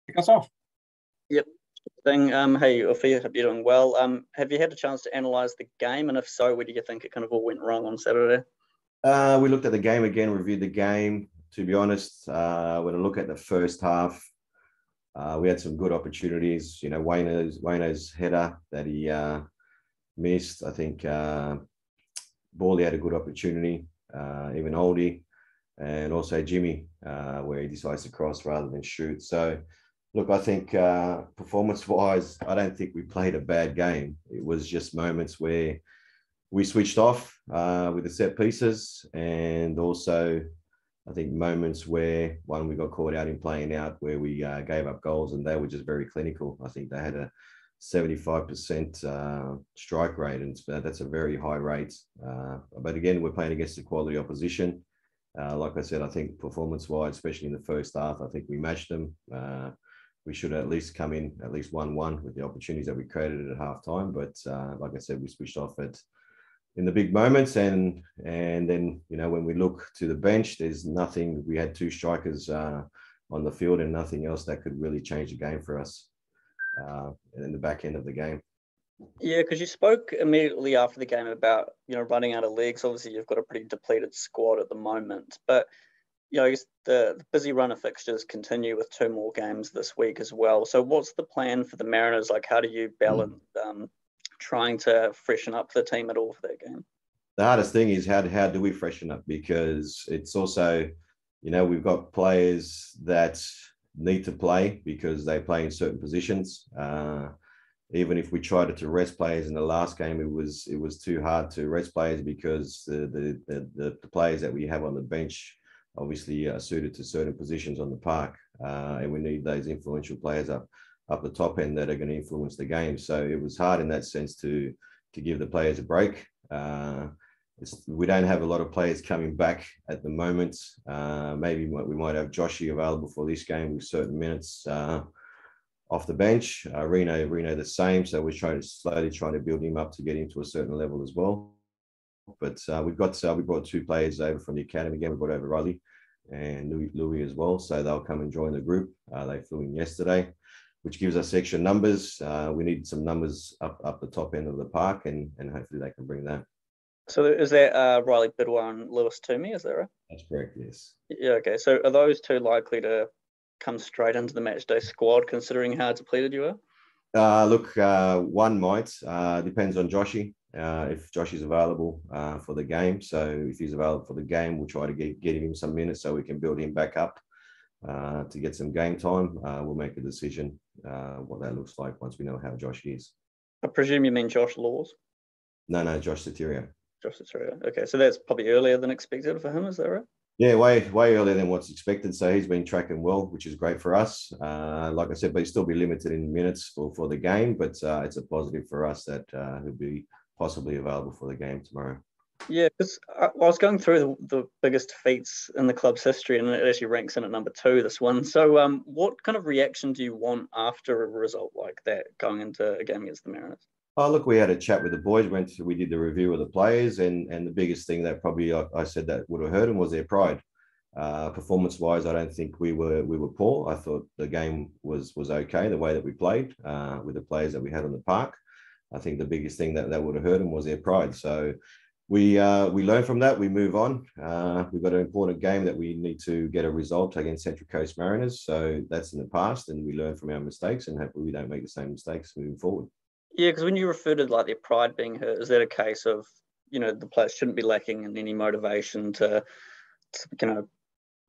Kick us off. Yep. Hey, Ufuk, hope you're doing well. Have you had a chance to analyse the game? And if so, where do you think it kind of all went wrong on Saturday? We looked at the game again, reviewed the game. To be honest, when I look at the first half, we had some good opportunities. You know, Wayno's header that he missed. I think Bawley had a good opportunity, even Oldie, and also Jimmy, where he decides to cross rather than shoot. So, look, I think performance-wise, I don't think we played a bad game. It was just moments where we switched off with the set pieces, and also I think moments where we got caught out in playing out where we gave up goals, and they were just very clinical. I think they had a 75% strike rate, and that's a very high rate. But again, we're playing against a quality opposition. Like I said, I think performance-wise, especially in the first half, I think we matched them. We should at least come in at least 1-1 with the opportunities that we created at halftime. But like I said, we switched off in the big moments, and then, you know, when we look to the bench, there's nothing. We had two strikers on the field and nothing else that could really change the game for us in the back end of the game. Yeah, because you spoke immediately after the game about, you know, running out of legs. Obviously, you've got a pretty depleted squad at the moment, but you know, I guess the busy run of fixtures continue with 2 more games this week as well. So what's the plan for the Mariners? Like, how do you balance trying to freshen up the team at all for that game? The hardest thing is how do we freshen up? Because it's also, you know, we've got players that need to play because they play in certain positions. Even if we tried to rest players in the last game, it was too hard to rest players because the players that we have on the bench obviously are suited to certain positions on the park, and we need those influential players up the top end that are going to influence the game. So it was hard in that sense to give the players a break. We don't have a lot of players coming back at the moment. Maybe we might have Joshy available for this game with certain minutes off the bench. Reno the same. So we're slowly trying to build him up to get him to a certain level as well. But we brought 2 players over from the academy again. We brought over Riley and Louis as well. So they'll come and join the group. They flew in yesterday, which gives us extra numbers. We need some numbers up the top end of the park, and hopefully they can bring that. So is that Riley Bidwell and Lewis Toomey, is that right? That's correct, yes. Yeah, okay. So are those 2 likely to come straight into the matchday squad, considering how depleted you are? Look, one might. Depends on Joshy. If Josh is available for the game. So if he's available for the game, we'll try to get him some minutes so we can build him back up to get some game time. We'll make a decision what that looks like once we know how Josh is. I presume you mean Josh Laws? No, Josh Sotirio. Josh Sotirio. Okay, so that's probably earlier than expected for him, is that right? Yeah, way earlier than what's expected. So he's been tracking well, which is great for us. Like I said, but he'll still be limited in minutes for the game. But it's a positive for us that he'll be possibly available for the game tomorrow. Yeah, because I was going through the biggest defeats in the club's history, and it actually ranks in at number 2, this one. So what kind of reaction do you want after a result like that going into a game against the Mariners? Oh, look, we had a chat with the boys. We did the review of the players, and the biggest thing that probably I said that would have hurt them was their pride. Performance-wise, I don't think we were poor. I thought the game was okay, the way that we played with the players that we had on the park. I think the biggest thing that would have hurt them was their pride. So we learn from that. We move on. We've got an important game that we need to get a result against Central Coast Mariners. So that's in the past, and we learn from our mistakes, and hopefully we don't make the same mistakes moving forward. Yeah, because when you refer to like their pride being hurt, is that a case of, you know, the players shouldn't be lacking in any motivation to you know,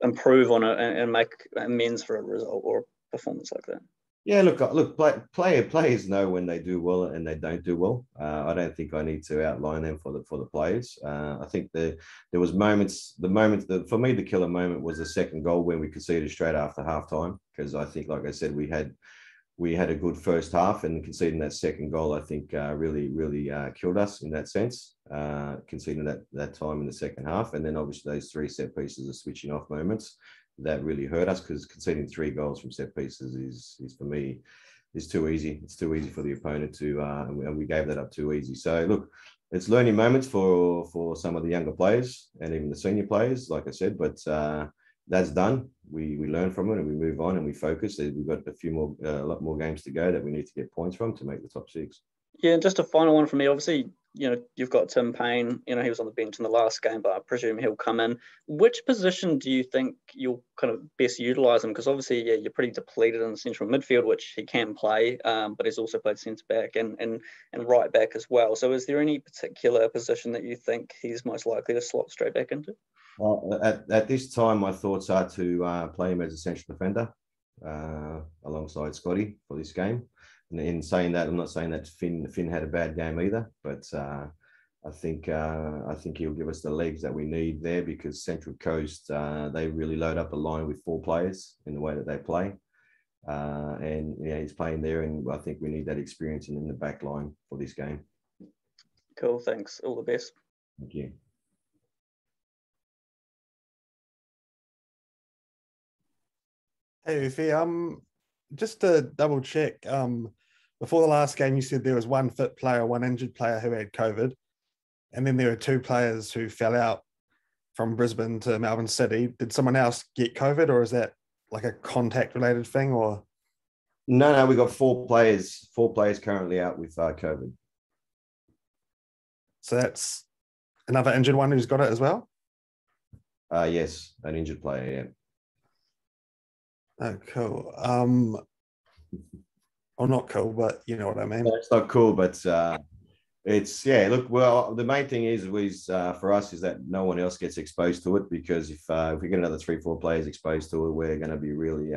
improve on it and make amends for a result or a performance like that? Yeah, look. Players know when they do well and they don't do well. I don't think I need to outline them for the players. I think there was moments. For me, the killer moment was the second goal when we conceded straight after halftime, because I think, like I said, we had a good first half, and conceding that second goal, I think, really killed us in that sense. Conceding that time in the second half, and then obviously those 3 set pieces of switching off moments that really hurt us, because conceding 3 goals from set pieces is for me is too easy. It's too easy for the opponent to, and we gave that up too easy. So look, it's learning moments for some of the younger players and even the senior players, like I said. But that's done. We learn from it and we move on and we focus. We've got a lot more games to go that we need to get points from to make the top six. Yeah, and just a final one for me. Obviously, you've got Tim Payne. He was on the bench in the last game, but I presume he'll come in. Which position do you think you'll kind of best utilise him? Because obviously, yeah, you're pretty depleted in the central midfield, which he can play, but he's also played centre back and right back as well. So, is there any particular position that you think he's most likely to slot straight back into? Well, at this time, my thoughts are to play him as a central defender alongside Scotty for this game. And in saying that, I'm not saying that Finn had a bad game either, but I think he'll give us the legs that we need there, because Central Coast, they really load up the line with 4 players in the way that they play. And he's playing there, and I think we need that experience in the back line for this game. Cool, thanks. All the best. Thank you. Hey, Ufi, just to double check, before the last game, you said there was 1 fit player, 1 injured player who had COVID, and then there were 2 players who fell out from Brisbane to Melbourne City. Did someone else get COVID, or is that like a contact-related thing? Or no, we got 4 players currently out with COVID. So that's another injured one who's got it as well? Yes, an injured player, yeah. Oh, cool. Well, not cool, but you know what I mean. No, it's not cool, but it's, yeah, look, well, the main thing is for us is that no one else gets exposed to it, because if we get another 3-4 players exposed to it, we're going to be really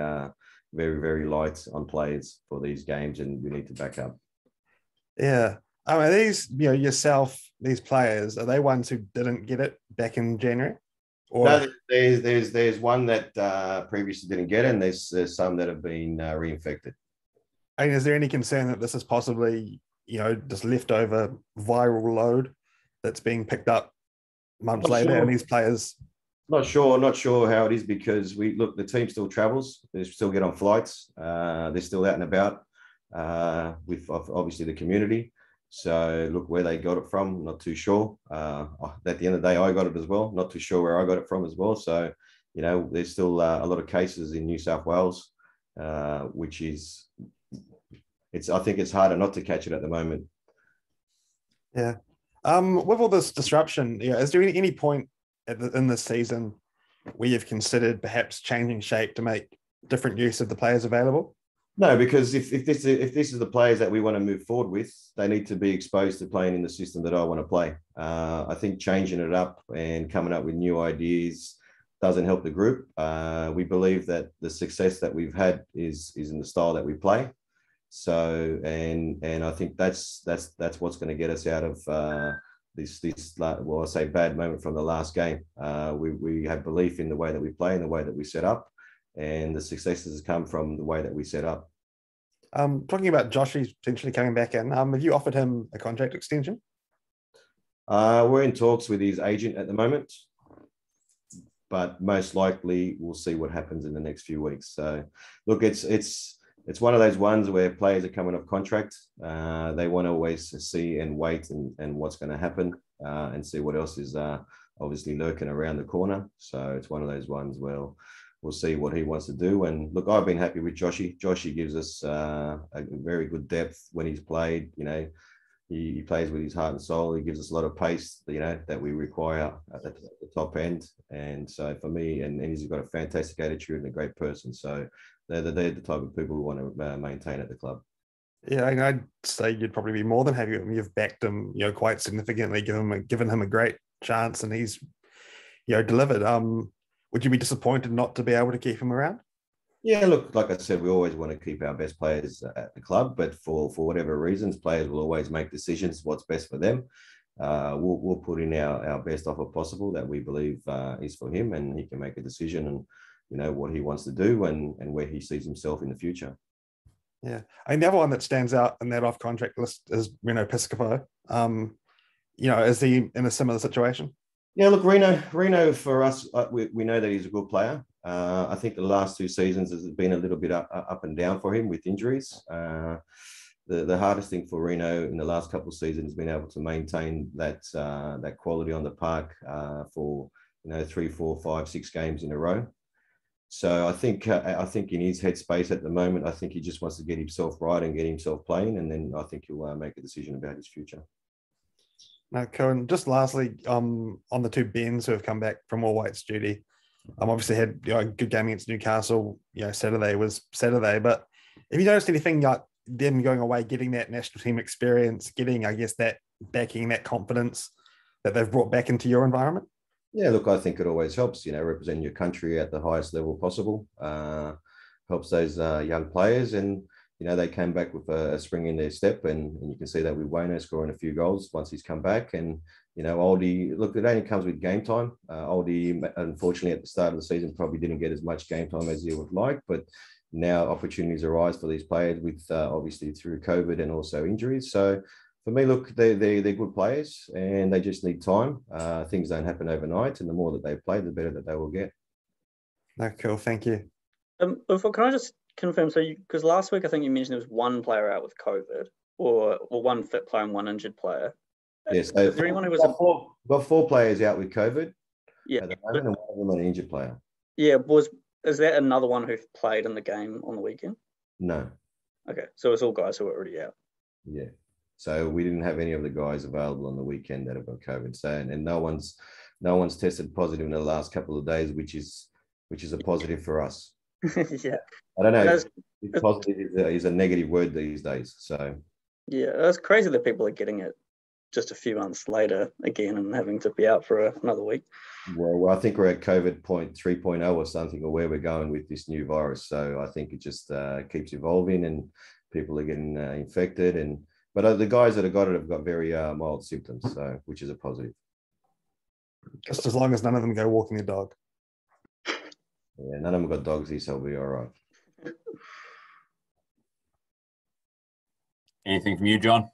very, very light on players for these games, and we need to back up. Yeah. Are these, yourself, these players, are they ones who didn't get it back in January? Or... No, there's one that previously didn't get it, and there's some that have been reinfected. I mean, is there any concern that this is possibly, just leftover viral load that's being picked up months later, and these players? Not sure how it is, because the team still travels. They still get on flights. They're still out and about with obviously the community. So look, where they got it from, not too sure. At the end of the day, I got it as well. Not too sure where I got it from as well. So, there's still a lot of cases in New South Wales, which is, I think it's harder not to catch it at the moment. Yeah. With all this disruption, is there any point in this season where you've considered perhaps changing shape to make different use of the players available? No, because if this is the players that we want to move forward with, they need to be exposed to playing in the system that I want to play. I think changing it up and coming up with new ideas doesn't help the group. We believe that the success that we've had is in the style that we play. So, and I think that's what's going to get us out of this I say bad moment from the last game. We have belief in the way that we play and the way that we set up, and the successes come from the way that we set up. Talking about Joshy potentially coming back in, have you offered him a contract extension? We're in talks with his agent at the moment, but most likely we'll see what happens in the next few weeks. So, look, it's one of those ones where players are coming off contract. They want to always see and wait and what's going to happen and see what else is obviously lurking around the corner. So it's one of those ones where we'll see what he wants to do. And look, I've been happy with Joshy. Joshy gives us a very good depth when he's played. He plays with his heart and soul. He gives us a lot of pace, that we require at the top end. And so for me, and he's got a fantastic attitude and a great person. So they're the type of people we want to maintain at the club. Yeah, I'd say you'd probably be more than happy with him. You've backed him, quite significantly, given him a great chance, and he's, delivered. Would you be disappointed not to be able to keep him around? Yeah, look, like I said, we always want to keep our best players at the club, but for whatever reasons, players will always make decisions what's best for them. We'll put in our best offer possible that we believe is for him, and he can make a decision and what he wants to do and where he sees himself in the future. Yeah, the other one that stands out in that off contract list is Reno Piscopo. Is he in a similar situation? Yeah, look, Reno for us, we know that he's a good player. I think the last 2 seasons has been a little bit up and down for him with injuries. The hardest thing for Reno in the last couple of seasons has been able to maintain that quality on the park for 3, 4, 5, 6 games in a row. So I think in his headspace at the moment, I think he just wants to get himself right and get himself playing, and then I think he'll make a decision about his future. Now, Cohen, just lastly, on the two Bens who have come back from all whites duty, obviously had a good game against Newcastle. Saturday was Saturday, but have you noticed anything like them going away, getting that national team experience, getting, I guess, that backing, that confidence that they've brought back into your environment? Yeah, look, I think it always helps, representing your country at the highest level possible. Helps those young players, and they came back with a spring in their step, and you can see that with Wayno scoring a few goals once he's come back. And Oldie, look, it only comes with game time. Oldie, unfortunately, at the start of the season, probably didn't get as much game time as he would like, but now opportunities arise for these players with obviously through COVID and also injuries. So for me, look, they're good players, and they just need time. Things don't happen overnight, and the more that they play, the better that they will get. No, cool. Thank you. Ufuk, can I just confirm? So, because last week I think you mentioned there was one player out with COVID, or one fit player and one injured player. Yes. So is there anyone who was got four players out with COVID? Yeah, at the moment, and one of them an injured player. Yeah, is that another one who played in the game on the weekend? No. Okay, so it's all guys who are already out. Yeah. So we didn't have any of the guys available on the weekend that have got COVID. So and no one's tested positive in the last couple of days, which is a positive for us. Yeah. I don't know if positive is a negative word these days. So yeah, it's crazy that people are getting it just a few months later again and having to be out for another week. Well, I think we're at COVID 3.0 or something, or where we're going with this new virus. So I think it just keeps evolving, and people are getting infected. But the guys that have got it have got very mild symptoms, so which is a positive. Just as long as none of them go walking the dog. Yeah, none of them got dogs here, so we'll be all right. Anything from you, John?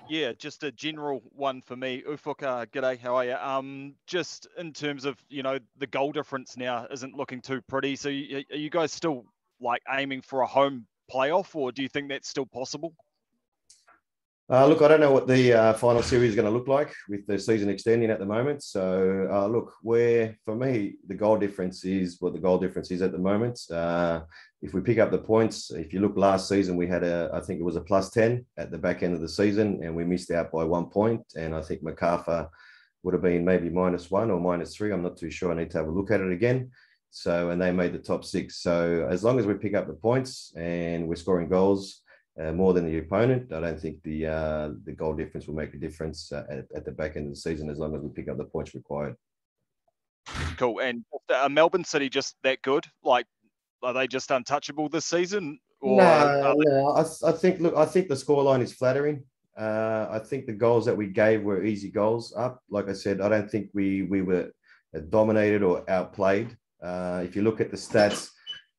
Yeah, just a general one for me. Ufuk, g'day, how are you? Just in terms of, the goal difference now isn't looking too pretty. So are you guys still aiming for a home playoff, or do you think that's still possible? Look, I don't know what the final series is going to look like with the season extending at the moment. So, look, for me, the goal difference is what the goal difference is at the moment. If we pick up the points, if you look last season, we had I think it was a +10 at the back end of the season, and we missed out by 1 point. And I think MacArthur would have been maybe -1 or -3. I'm not too sure. I need to have a look at it again. So, and they made the top 6. So as long as we pick up the points and we're scoring goals, more than the opponent, I don't think the goal difference will make a difference at the back end of the season, as long as we pick up the points required. Cool. And are Melbourne City just that good? Are they just untouchable this season? Or no. I think the scoreline is flattering. I think the goals that we gave were easy goals up. Like I said, I don't think we were dominated or outplayed. If you look at the stats,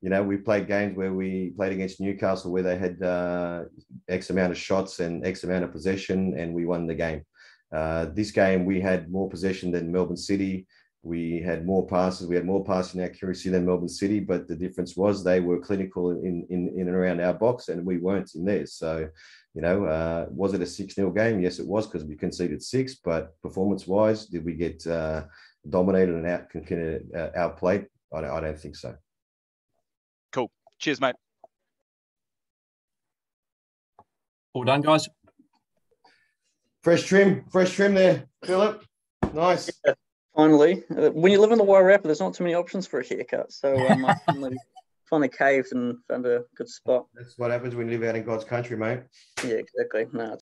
we played games where we played against Newcastle where they had X amount of shots and X amount of possession, and we won the game. This game, we had more possession than Melbourne City. We had more passes. We had more passing accuracy than Melbourne City, but the difference was they were clinical in and around our box, and we weren't in theirs. So, was it a 6-0 game? Yes, it was, because we conceded 6. But performance-wise, did we get dominated and outplayed? I don't think so. Cool. Cheers, mate. All done, guys? Fresh trim there, Philip. Nice. Yeah, finally. When you live in the Wairarapa, there's not too many options for a haircut. So I finally caved and found a good spot. That's what happens when you live out in God's country, mate. Yeah, exactly. No,